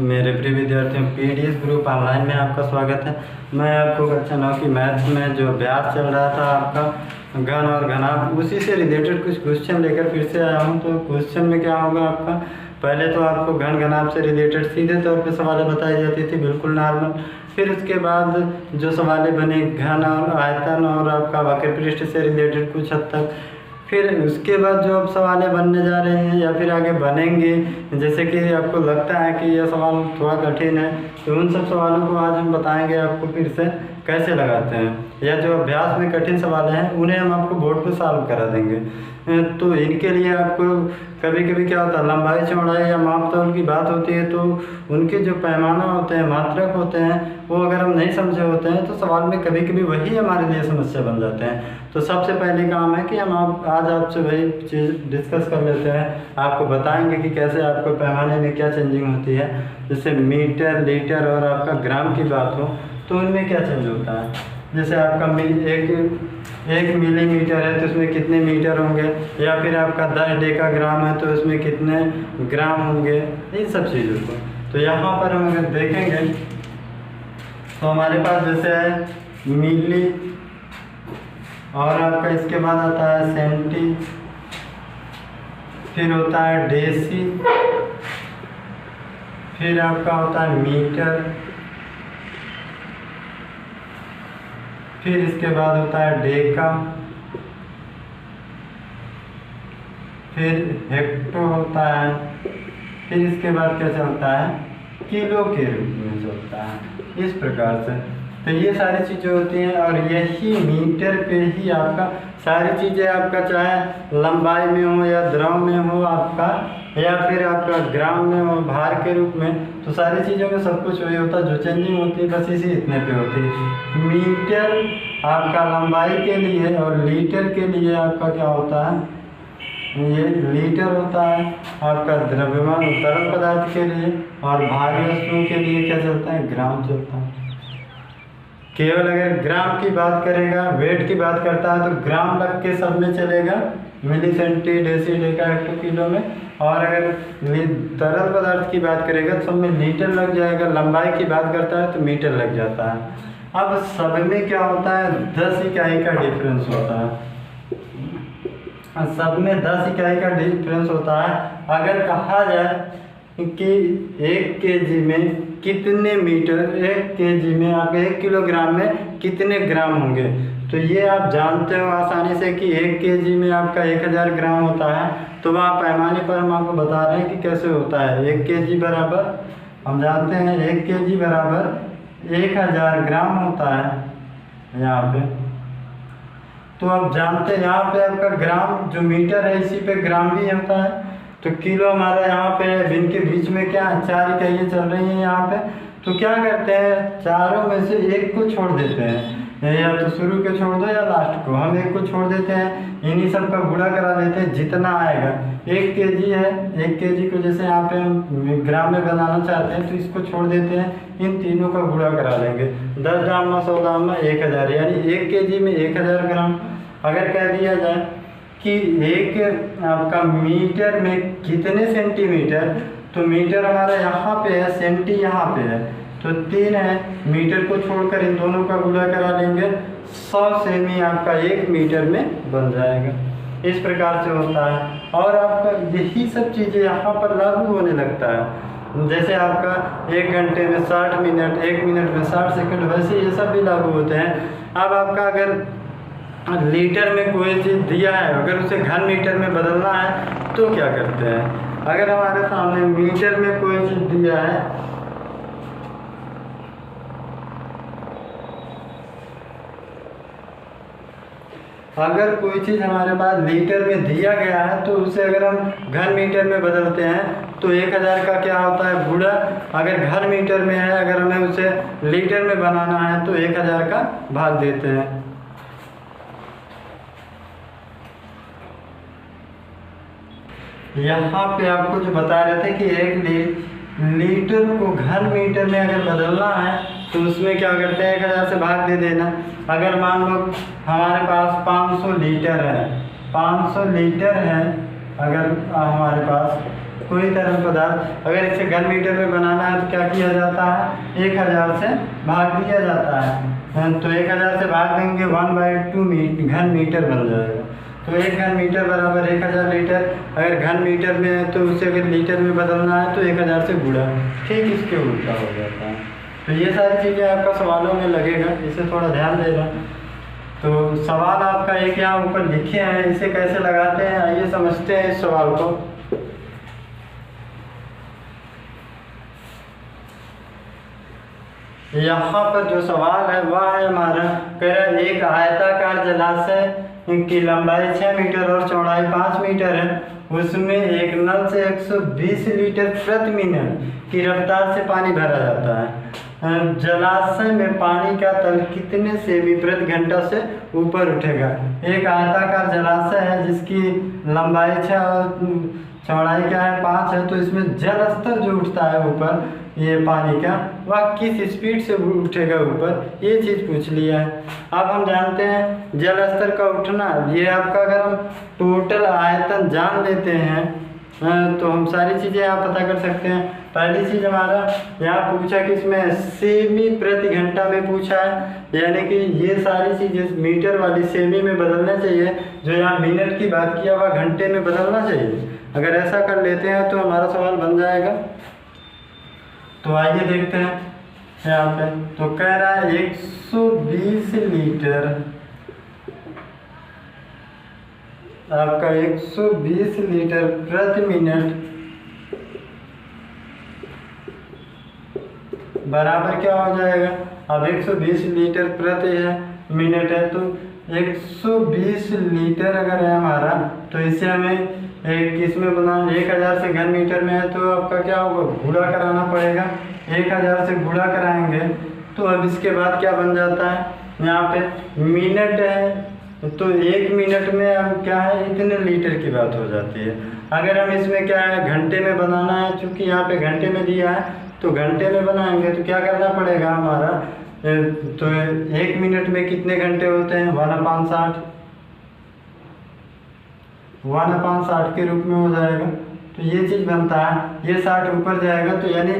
मेरे प्रिय विद्यार्थियों, पीडीएस ग्रुप ऑनलाइन में आपका स्वागत है। मैं आपको कक्षा 9 की मैथ्स में जो अभ्यास चल रहा था आपका घन और घनाभ, उसी से रिलेटेड कुछ क्वेश्चन लेकर फिर से आया हूँ। तो क्वेश्चन में क्या होगा आपका, पहले तो आपको घन घनाभ से रिलेटेड सीधे तौर पे सवालें बताई जाती थी, बिल्कुल नॉर्मल। फिर उसके बाद जो सवालें बने घन और आयतन और आपका वक्र पृष्ठ से रिलेटेड कुछ हद तक। फिर उसके बाद जो अब सवालें बनने जा रहे हैं या फिर आगे बनेंगे, जैसे कि आपको लगता है कि यह सवाल थोड़ा कठिन है, तो उन सब सवालों को आज हम बताएंगे आपको फिर से कैसे लगाते हैं, या जो अभ्यास में कठिन सवाल हैं उन्हें हम आपको बोर्ड पर सॉल्व करा देंगे। तो इनके लिए आपको कभी कभी क्या होता है, लंबाई चौड़ाई या मापतौल की बात होती है, तो उनके जो पैमाना होते हैं, मात्रक होते हैं, वो अगर हम नहीं समझे होते हैं तो सवाल में कभी कभी वही हमारे लिए समस्या बन जाते हैं। तो सबसे पहले काम है कि हम आज आपसे वही चीज़ डिस्कस कर लेते हैं, आपको बताएंगे कि कैसे आपको पैमाने में क्या चेंजिंग होती है। जैसे मीटर, लीटर और आपका ग्राम की बात हो तो उनमें क्या चेंज होता है। जैसे आपका एक मिलीमीटर है तो उसमें कितने मीटर होंगे, या फिर आपका 10 डेकाग्राम है तो उसमें कितने ग्राम होंगे, इन सब चीज़ों को। तो यहाँ पर हम अगर देखेंगे तो हमारे पास जैसे है मिली, और आपका इसके बाद आता है सेंटी, फिर होता है डेसी, फिर आपका होता है मीटर, फिर इसके बाद होता है डेका, फिर हेक्टो होता है, फिर इसके बाद क्या चलता है, किलो के रूप में चलता है। इस प्रकार से तो ये सारी चीज़ें होती हैं, और यही मीटर पे ही आपका सारी चीज़ें आपका चाहे लंबाई में हो या द्रव में हो आपका, या फिर आपका ग्राम में हो भार के रूप में, तो सारी चीज़ों में सब कुछ वही होता है। जो चेंजिंग होती है बस इसी इतने पे होती है। मीटर आपका लंबाई के लिए और लीटर के लिए आपका क्या होता है, ये लीटर होता है आपका द्रव्यमान तरल पदार्थ के लिए, और भारी वस्तुओं के लिए क्या चलता है, ग्राम चलता है। केवल अगर ग्राम की बात करेगा, वेट की बात करता है तो ग्राम लग के सब में चलेगा, milli, centi, deci, deca, hecto, kilo में। और अगर तरल पदार्थ की बात करेगा तो सब में लीटर लग जाएगा। लंबाई की बात करता है तो मीटर लग जाता है। अब सब में क्या होता है, 10 इकाई का डिफरेंस होता है। सब में 10 इकाई का डिफरेंस होता है। अगर कहा जाए कि 1 केजी में कितने मीटर, 1 केजी में आप 1 किलोग्राम में कितने ग्राम होंगे, तो ये आप जानते हो आसानी से कि 1 केजी में आपका 1000 ग्राम होता है। तो वह पैमाने पर हम आपको बता रहे हैं कि कैसे होता है। 1 केजी बराबर, हम जानते हैं 1 केजी बराबर 1000 ग्राम होता है यहाँ पे। तो आप जानते हैं यहाँ पे आपका ग्राम, जो मीटर है इसी पे ग्राम भी होता है। तो किलो हमारा यहाँ पे, इनके बीच में क्या 4 इकाइयाँ चल रही हैं यहाँ पे। तो क्या करते हैं, चारों में से एक को छोड़ देते हैं, या तो शुरू के छोड़ दो या लास्ट को, हम एक को छोड़ देते हैं। इन्हीं सब का गुणा करा लेते हैं जितना आएगा। 1 केजी है, 1 केजी को जैसे यहाँ पे हम ग्राम में बनाना चाहते हैं तो इसको छोड़ देते हैं, इन तीनों का गुणा करा लेंगे। 10 दाम 100 दाम 1000, यानी 1 केजी में 1000 ग्राम। अगर कह दिया जाए कि एक आपका मीटर में कितने सेंटीमीटर, तो मीटर हमारा यहाँ पे है, सेंटी यहाँ पे है, तो 3 है। मीटर को छोड़कर इन दोनों का गुणा करा लेंगे, 100 सेमी आपका 1 मीटर में बन जाएगा। इस प्रकार से होता है। और आपका यही सब चीज़ें यहाँ पर लागू होने लगता है। जैसे आपका 1 घंटे में 60 मिनट, 1 मिनट में 60 सेकंड, वैसे ये सब भी लागू होते हैं। अब आपका अगर लीटर में कोई चीज़ दिया है, अगर उसे घन मीटर में बदलना है तो क्या करते हैं। अगर हमारे सामने मीटर में कोई चीज़ दिया है, अगर कोई चीज़ हमारे पास लीटर में दिया गया है तो उसे अगर हम घन मीटर में बदलते हैं तो 1000 का क्या होता है, गुणा। अगर घन मीटर में है, अगर हमें उसे लीटर में बनाना है तो 1000 का भाग देते हैं। यहाँ पे आपको जो बता रहे थे कि 1 लीटर को घन मीटर में अगर बदलना है तो उसमें क्या करते हैं, 1000 से भाग दे देना। अगर मान लो हमारे पास 500 लीटर है, 500 लीटर है अगर हमारे पास, कोई तरल पदार्थ अगर इसे घन मीटर में बनाना है तो क्या किया जाता है, 1000 से भाग दिया जाता है। तो 1000 से भाग देंगे 1/2 घन मीटर बन जाएगा। तो 1 घन मीटर बराबर 1000 लीटर। अगर घन मीटर में है तो उसे अगर लीटर में बदलना है तो 1000 से गुणा, ठीक इसके उल्टा हो जाता है। तो ये सारी चीज़ें आपका सवालों में लगेगा, इसे थोड़ा ध्यान देना। तो सवाल आपका एक यहाँ ऊपर लिखे हैं, इसे कैसे लगाते हैं आइए समझते हैं इस सवाल को। यहाँ पर जो सवाल है वह है हमारा, कह रहा है एक आयताकार जलाशय की लंबाई 6 मीटर और चौड़ाई 5 मीटर है, उसमें एक नल से 120 लीटर प्रति मिनट की रफ्तार से पानी भरा जाता है। जलाशय में पानी का तल कितने सेमी प्रति घंटा से ऊपर उठेगा। एक आयताकार जलाशय है जिसकी लंबाई 6 और चौड़ाई क्या है 5 है, तो इसमें जल स्तर जो उठता है ऊपर ये पानी का, वह किस स्पीड से उठेगा ऊपर, ये चीज़ पूछ लिया है। अब हम जानते हैं जल स्तर का उठना, ये आपका अगर हम टोटल आयतन जान लेते हैं तो हम सारी चीज़ें यहाँ पता कर सकते हैं। पहली चीज़ हमारा यहाँ पूछा कि इसमें सेमी प्रति घंटा में पूछा है, यानी कि ये सारी चीज़ें मीटर वाली सेमी में बदलना चाहिए, जो यहाँ मिनट की बात किया हुआ घंटे में बदलना चाहिए। अगर ऐसा कर लेते हैं तो हमारा सवाल बन जाएगा। तो आइए देखते हैं यहाँ पे। तो कह रहा है 120 लीटर, आपका 120 लीटर प्रति मिनट बराबर क्या हो जाएगा। अब 120 लीटर प्रति मिनट है, तो 120 लीटर अगर है हमारा, तो इसे हमें किस में बना, 1000 से घन मीटर में है तो आपका क्या होगा, गुणा कराना पड़ेगा। 1000 से गुणा कराएंगे तो अब इसके बाद क्या बन जाता है, यहाँ पे मिनट है तो 1 मिनट में हम क्या है इतने लीटर की बात हो जाती है। अगर हम इसमें क्या है घंटे में बनाना है, चूँकि यहाँ पे घंटे में दिया है तो घंटे में बनाएंगे तो क्या करना पड़ेगा हमारा, तो 1 मिनट में कितने घंटे होते हैं 1/60, 1/60 के रूप में हो जाएगा। तो ये चीज़ बनता है, ये 60 ऊपर जाएगा तो यानी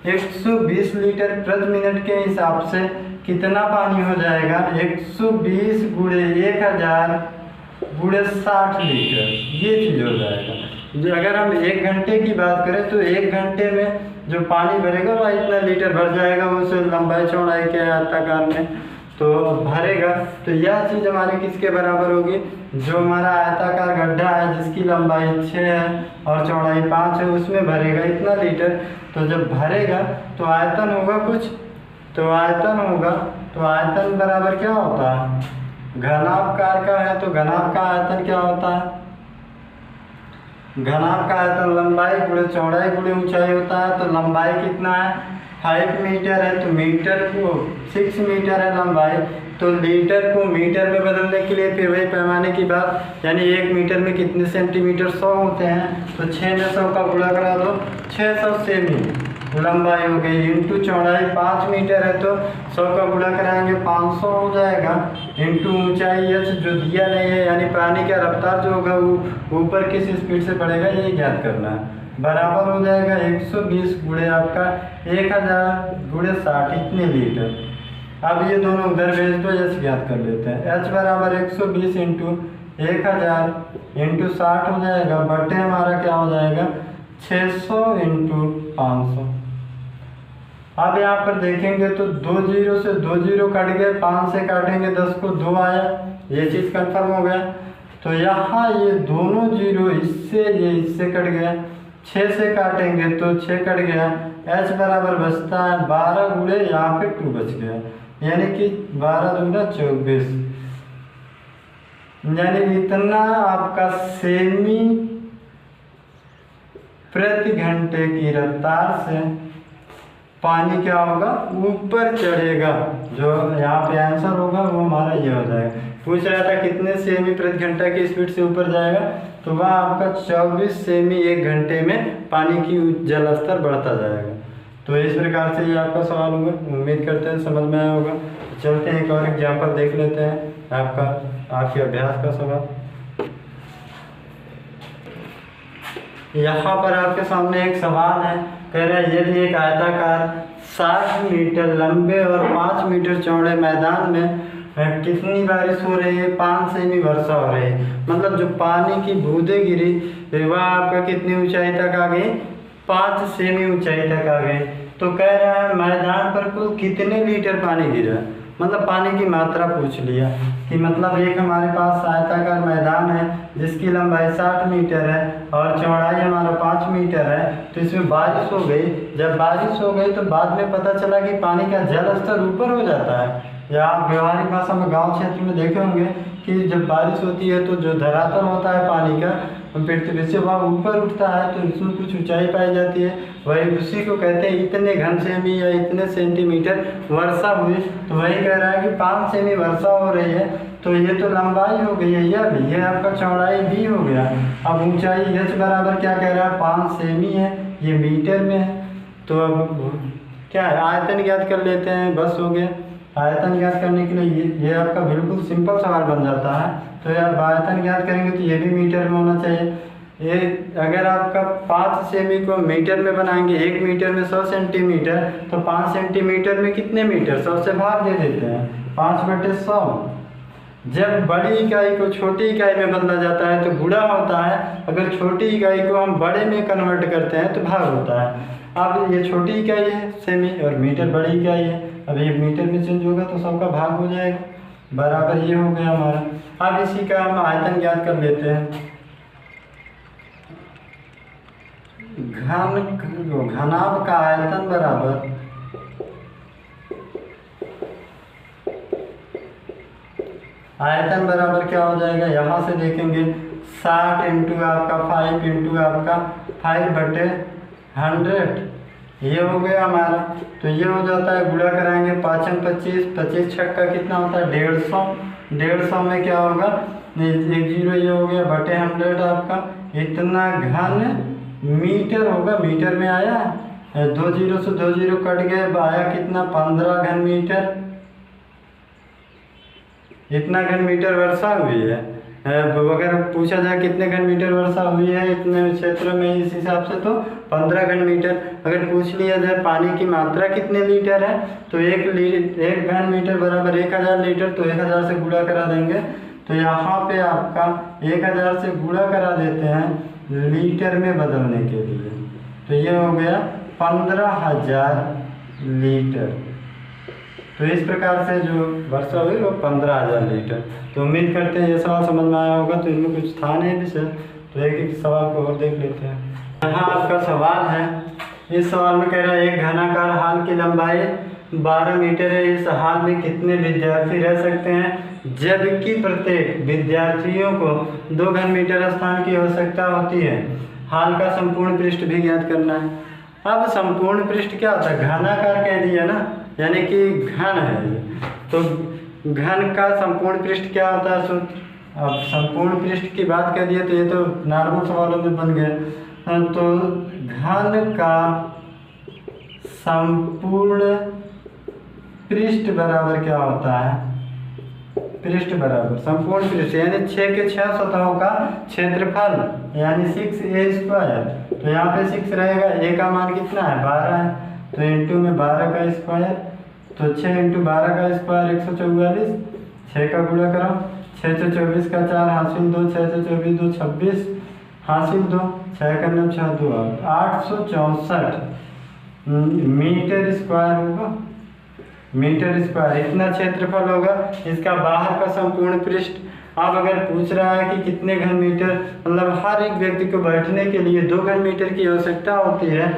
120 लीटर प्रति मिनट के हिसाब से कितना पानी हो जाएगा, 120 गुणे 1000 गुणे 60 लीटर, ये चीज़ हो जाएगा। जो अगर हम 1 घंटे की बात करें तो 1 घंटे में जो पानी भरेगा वह इतना लीटर भर जाएगा उस लंबाई चौड़ाई के आयताकार में तो भरेगा। तो यह चीज़ हमारी किसके बराबर होगी, जो हमारा आयताकार गड्ढा है जिसकी लंबाई 6 है और चौड़ाई 5 है, उसमें भरेगा इतना लीटर। तो जब भरेगा तो आयतन होगा कुछ, तो आयतन होगा, तो आयतन बराबर क्या होता है, घनाभकार का है तो घनाभ का आयतन क्या होता है, घनाभ का आयतन लंबाई गुणे चौड़ाई गुणे ऊंचाई होता है। तो लंबाई कितना है 5 मीटर है, तो मीटर को 6 मीटर है लंबाई, तो लीटर को मीटर में बदलने के लिए फिर वही पैमाने की बात, यानी 1 मीटर में कितने सेंटीमीटर 100 होते हैं, तो 6 में 100 का गुणा करा दो, 600 सेमी लंबाई हो गई, इंटू चौड़ाई 5 मीटर है तो 100 का गुणा कराएंगे 500 हो जाएगा, इंटू ऊंचाई h जो दिया नहीं है, यानी पानी का रफ्तार जो होगा वो ऊपर किस स्पीड से बढ़ेगा ये ज्ञात करना है, बराबर हो जाएगा 120 गुणे आपका 1000 गुणे 60 इतने लीटर। अब ये दोनों उधर भेज दो, h ज्ञात कर लेते हैं, h बराबर 120 इंटू 1000 इंटू 60 हो जाएगा, बटे हमारा क्या हो जाएगा 600 इंटू 500। अब यहाँ पर देखेंगे तो 2 0 से 2 0 कट गए, 5 से काटेंगे 10 को 2 आया, ये चीज़ कंफर्म हो गया। तो यहाँ ये दोनों जीरो इससे ये इससे कट गया, 6 से काटेंगे तो 6 कट गया, h बराबर बचता है 12 गुणे यहाँ पे 2 बच गया, यानी कि 12 दूना 24, यानी इतना आपका सेमी प्रति घंटे की रफ्तार से पानी क्या होगा ऊपर चढ़ेगा। जो यहाँ पे आंसर होगा वो हमारा ये हो जाएगा। पूछ रहा था कितने सेमी प्रति घंटा की स्पीड से ऊपर जाएगा, तो वह आपका 24 सेमी 1 घंटे में पानी की जल स्तर बढ़ता जाएगा। तो इस प्रकार से ये आपका सवाल होगा, उम्मीद करते हैं समझ में आया होगा। चलते हैं एक और एग्जाम्पल देख लेते हैं आपके अभ्यास का सवाल। यहाँ पर आपके सामने एक सवाल है, कह रहा है यदि एक आयताकार 60 मीटर लंबे और 5 मीटर चौड़े मैदान में कितनी बारिश हो रही है, 5 सेमी वर्षा हो रही है, मतलब जो पानी की बूंदें गिरी वह आपका कितनी ऊंचाई तक आ गई, 5 सेमी ऊंचाई तक आ गई। तो कह रहा है मैदान पर कुल कितने लीटर पानी गिरा, मतलब पानी की मात्रा पूछ लिया कि मतलब एक हमारे पास आयताकार मैदान है जिसकी लंबाई 60 मीटर है और चौड़ाई हमारा 5 मीटर है। तो इसमें बारिश हो गई, जब बारिश हो गई तो बाद में पता चला कि पानी का जल स्तर ऊपर हो जाता है, या आप व्यवहारिक भाषा में गांव क्षेत्र में देखे होंगे कि जब बारिश होती है तो जो धरातल होता है पानी का पृथ्वी से वह ऊपर उठता है, तो इसमें कुछ ऊंचाई पाई जाती है, वही उसी को कहते हैं इतने घन सेमी या इतने सेंटीमीटर वर्षा हुई। तो वही कह रहा है कि 5 सेमी वर्षा हो रही है, तो ये तो लंबाई हो गई है, ये आपका चौड़ाई भी हो गया। अब ऊंचाई h बराबर क्या कह रहा है, 5 सेमी है, ये मीटर में है। तो अब क्या है, आयतन ज्ञात कर लेते हैं, बस हो गया। आयतन ज्ञात करने के लिए ये आपका बिल्कुल सिंपल सवाल बन जाता है। तो यार आयतन ज्ञात करेंगे तो ये भी मीटर में होना चाहिए। ये अगर आपका 5 सेमी को मीटर में बनाएंगे, 1 मीटर में 100 सेंटीमीटर, तो 5 सेंटीमीटर में कितने मीटर, 100 से भाग दे देते हैं, 5/100। जब बड़ी इकाई को छोटी इकाई में बदला जाता है तो गुणा होता है, अगर छोटी इकाई को हम बड़े में कन्वर्ट करते हैं तो भाग होता है। अब ये छोटी इकाई है सेमी और मीटर बड़ी इकाई है, अब ये मीटर में चेंज होगा तो सबका भाग हो जाएगा, बराबर ये हो गया हमारा। अब इसी का हम आयतन ज्ञात कर लेते हैं। घनाभ का आयतन बराबर आयतन बराबर क्या हो जाएगा, यहाँ से देखेंगे 60 इंटू आपका 5 इंटू आपका 5/100, ये हो गया हमारा। तो ये हो जाता है, गुणा कराएंगे 5 25, 25 छक्का कितना होता है 150, 150 में क्या होगा, 1 0 ये हो गया बटे 100 आपका, इतना घन मीटर होगा, मीटर में आया, 2 0 से 2 0 कट गए, आया कितना 15 घन मीटर, इतना घन मीटर वर्षा हुई है। अगर पूछा जाए कितने घन मीटर वर्षा हुई है इतने क्षेत्र में, इस हिसाब से तो 15 घन मीटर। अगर पूछ लिया जाए पानी की मात्रा कितने लीटर है, तो 1 घन मीटर बराबर 1000 लीटर, तो 1000 से गुणा करा देंगे। तो यहाँ पे आपका 1000 से गुणा करा देते हैं लीटर में बदलने के लिए, तो ये हो गया 15,000 लीटर। तो इस प्रकार से जो वर्षा हुई वो 15,000 लीटर। तो उम्मीद करते हैं ये सवाल समझ में आया होगा। तो इनमें कुछ था नहीं विषय, तो एक एक सवाल को और देख लेते हैं। यहाँ आपका सवाल है, इस सवाल में कह रहा है एक घनाकार हाल की लंबाई 12 मीटर है, इस हाल में कितने विद्यार्थी रह सकते हैं, जबकि प्रत्येक विद्यार्थियों को 2 घन मीटर स्थान की आवश्यकता होती है। हाल का संपूर्ण पृष्ठ भी ज्ञात करना है। अब संपूर्ण पृष्ठ क्या होता है, घनाकार कह दिया ना, यानी कि घन है, तो घन का संपूर्ण पृष्ठ क्या होता है सूत्र। अब संपूर्ण पृष्ठ की बात कर दिए तो ये तो नॉर्मल सवालों में बन गए। तो घन का संपूर्ण पृष्ठ बराबर क्या होता है, पृष्ठ बराबर संपूर्ण पृष्ठ यानी 6 के 6 सतहों का क्षेत्रफल, यानी 6a²। तो यहाँ पे 6 रहेगा, a का मान कितना है 12 है, तो इंटू में 12 का स्क्वायर, तो 6 इंटू 12 का स्क्वायर 144, 6 का गुणा करो, 6 से 24 का 4 हासिल 2, 6 से 24 2 26 हासिल 2, 6 का 9 6 2 864 मीटर स्क्वायर होगा, मीटर स्क्वायर इतना क्षेत्रफल होगा इसका बाहर का संपूर्ण पृष्ठ। अब अगर पूछ रहा है कि कितने घन मीटर, मतलब हर एक व्यक्ति को बैठने के लिए 2 घन मीटर की आवश्यकता होती है,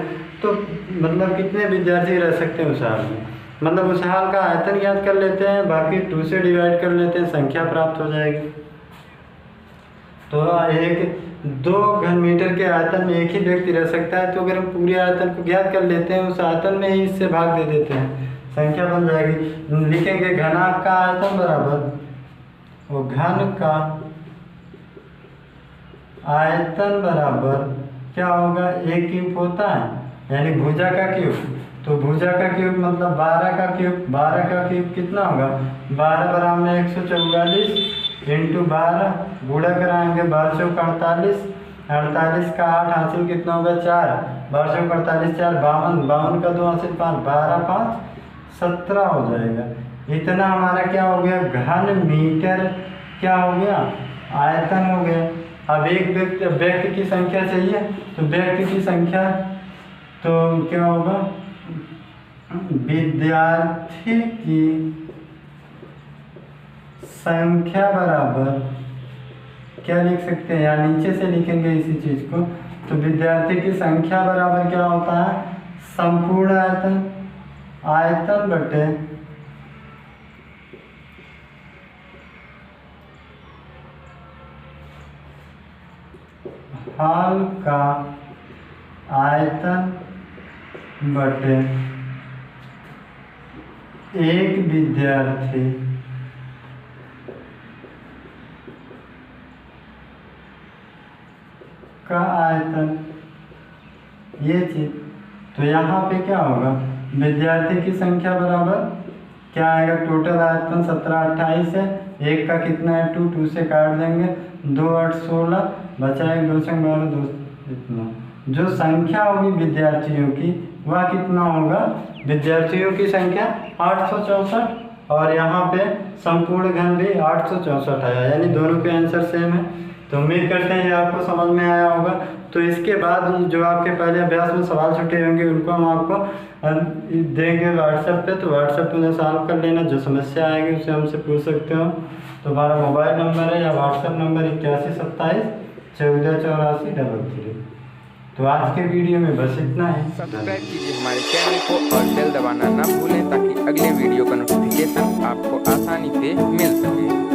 तो मतलब कितने विद्यार्थी रह सकते हैं उस हाल में, मतलब उस हाल का आयतन ज्ञात कर लेते हैं, बाकी 2 से डिवाइड कर लेते हैं, संख्या प्राप्त हो जाएगी। तो 2 घन मीटर के आयतन में एक ही व्यक्ति रह सकता है, तो अगर हम पूरे आयतन को ज्ञात कर लेते हैं, उस आयतन में ही इससे भाग दे देते हैं, संख्या बन जाएगी। लिखेंगे घनाभ का आयतन बराबर, वो घन का आयतन बराबर क्या होगा, a क्यूब होता है, यानी भुजा का क्यूब, तो भुजा का क्यूब मतलब 12 का क्यूब, 12 का क्यूब कितना होगा 12 बराबर 144 इंटू 12, गुणा कराएंगे 12 चौक 48, 48 का 8 हासिल कितना होगा 4, 12 को 48 4 52, 52 का 2 हासिल 5, 12 5 17 हो जाएगा। इतना हमारा क्या हो गया, घन मीटर क्या हो गया, आयतन हो गया। अब एक व्यक्ति की संख्या चाहिए, तो व्यक्ति की संख्या तो क्या होगा, विद्यार्थी की संख्या बराबर क्या लिख सकते हैं, या नीचे से लिखेंगे इसी चीज को, तो विद्यार्थी की संख्या बराबर क्या होता है, संपूर्ण आयतन, आयतन बटे हॉल का आयतन बटे एक विद्यार्थी का आयतन, ये चीज। तो यहाँ पे क्या होगा, विद्यार्थी की संख्या बराबर क्या आएगा, टोटल आयतन 17 28 है, एक का कितना है 2, 2 से काट देंगे, 2 8 16 बचा एक, 2 से 12 2 इतना। जो संख्या होगी विद्यार्थियों की वह कितना होगा, विद्यार्थियों की संख्या 864, और यहाँ पे संपूर्ण घन भी 864 आया, यानी दोनों के आंसर सेम है। तो उम्मीद करते हैं ये आपको समझ में आया होगा। तो इसके बाद जो आपके पहले अभ्यास में सवाल छूटे होंगे उनको हम आपको देंगे व्हाट्सएप पे, तो व्हाट्सएप पे उन्हें सॉल्व कर लेना, जो समस्या आएगी उसे हमसे पूछ सकते हो। तो हमारा मोबाइल नंबर है या व्हाट्सएप नंबर 81 27 14 84 33। तो आज के वीडियो में बस इतना ही। सब्सक्राइब कीजिए हमारे चैनल को और बेल दबाना ना भूलें ताकि अगले वीडियो का नोटिफिकेशन आपको आसानी से मिल सके।